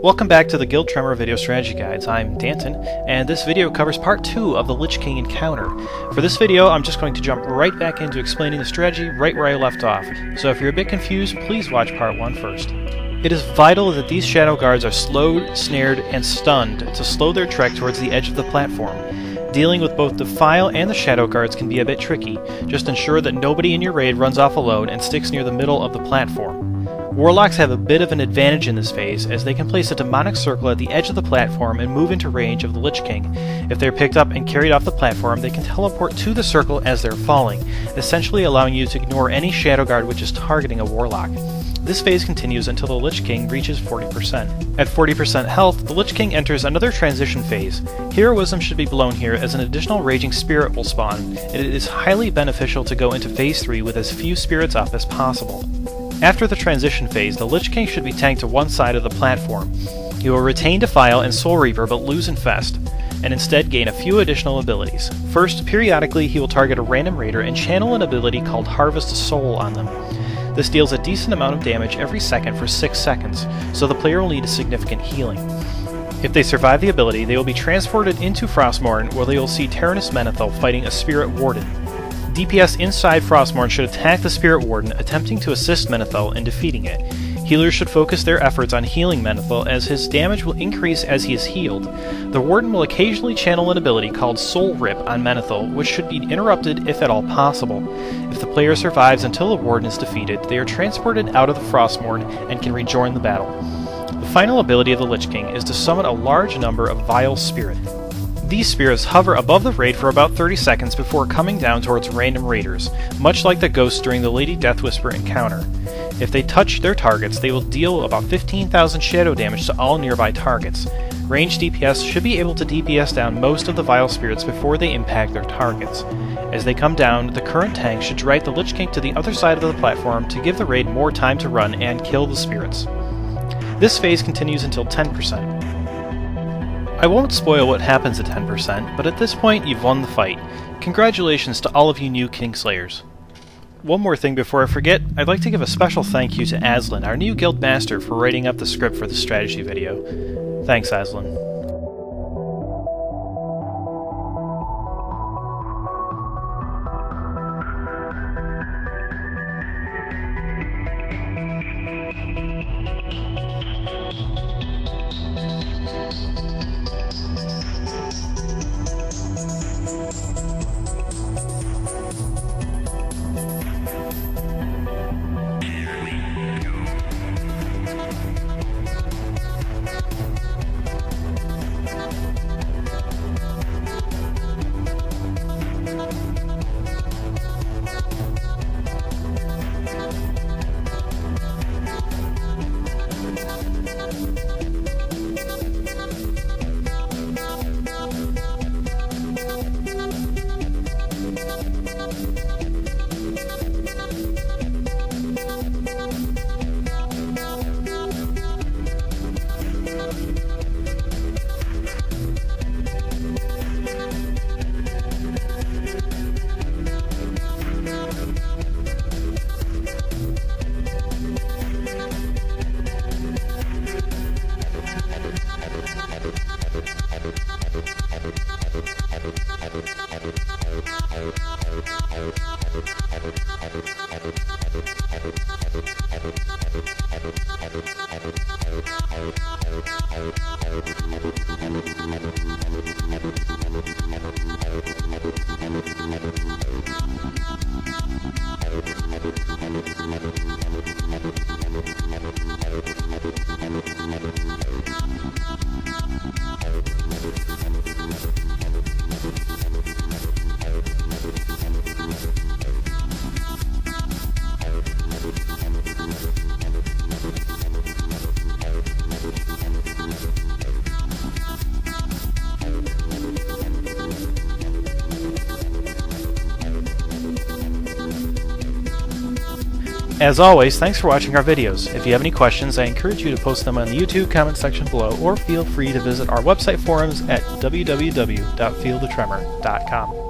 Welcome back to the Guild Tremor Video Strategy Guides. I'm Danton, and this video covers part 2 of the Lich King encounter. For this video, I'm just going to jump right back into explaining the strategy right where I left off, so if you're a bit confused, please watch part 1 first. It is vital that these shadow guards are slowed, snared, and stunned to slow their trek towards the edge of the platform. Dealing with both the file and the shadow guards can be a bit tricky. Just ensure that nobody in your raid runs off alone and sticks near the middle of the platform. Warlocks have a bit of an advantage in this phase, as they can place a demonic circle at the edge of the platform and move into range of the Lich King. If they're picked up and carried off the platform, they can teleport to the circle as they're falling, essentially allowing you to ignore any shadow guard which is targeting a warlock. This phase continues until the Lich King reaches 40%. At 40% health, the Lich King enters another transition phase. Hero Wisdom should be blown here, as an additional Raging Spirit will spawn, and it is highly beneficial to go into phase 3 with as few spirits up as possible. After the transition phase, the Lich King should be tanked to one side of the platform. He will retain Defile and Soul Reaper but lose Infest, and instead gain a few additional abilities. First, periodically he will target a random raider and channel an ability called Harvest Soul on them. This deals a decent amount of damage every second for 6 seconds, so the player will need a significant healing. If they survive the ability, they will be transported into Frostmourne, where they will see Tyrannus Menethil fighting a Spirit Warden. DPS inside Frostmourne should attack the Spirit Warden, attempting to assist Menethil in defeating it. Healers should focus their efforts on healing Menethil, as his damage will increase as he is healed. The Warden will occasionally channel an ability called Soul Rip on Menethil, which should be interrupted if at all possible. If the player survives until the Warden is defeated, they are transported out of the Frostmourne and can rejoin the battle. The final ability of the Lich King is to summon a large number of Vile Spirit. These spirits hover above the raid for about 30 seconds before coming down towards random raiders, much like the ghosts during the Lady Deathwhisper encounter. If they touch their targets, they will deal about 15,000 shadow damage to all nearby targets. Ranged DPS should be able to DPS down most of the Vile Spirits before they impact their targets. As they come down, the current tank should drag the Lich King to the other side of the platform to give the raid more time to run and kill the spirits. This phase continues until 10%. I won't spoil what happens at 10%, but at this point you've won the fight. Congratulations to all of you new Kingslayers. One more thing before I forget, I'd like to give a special thank you to Aslan, our new guild master, for writing up the script for the strategy video. Thanks, Aslan. As always, thanks for watching our videos. If you have any questions, I encourage you to post them on the YouTube comment section below, or feel free to visit our website forums at www.feelthetremor.com.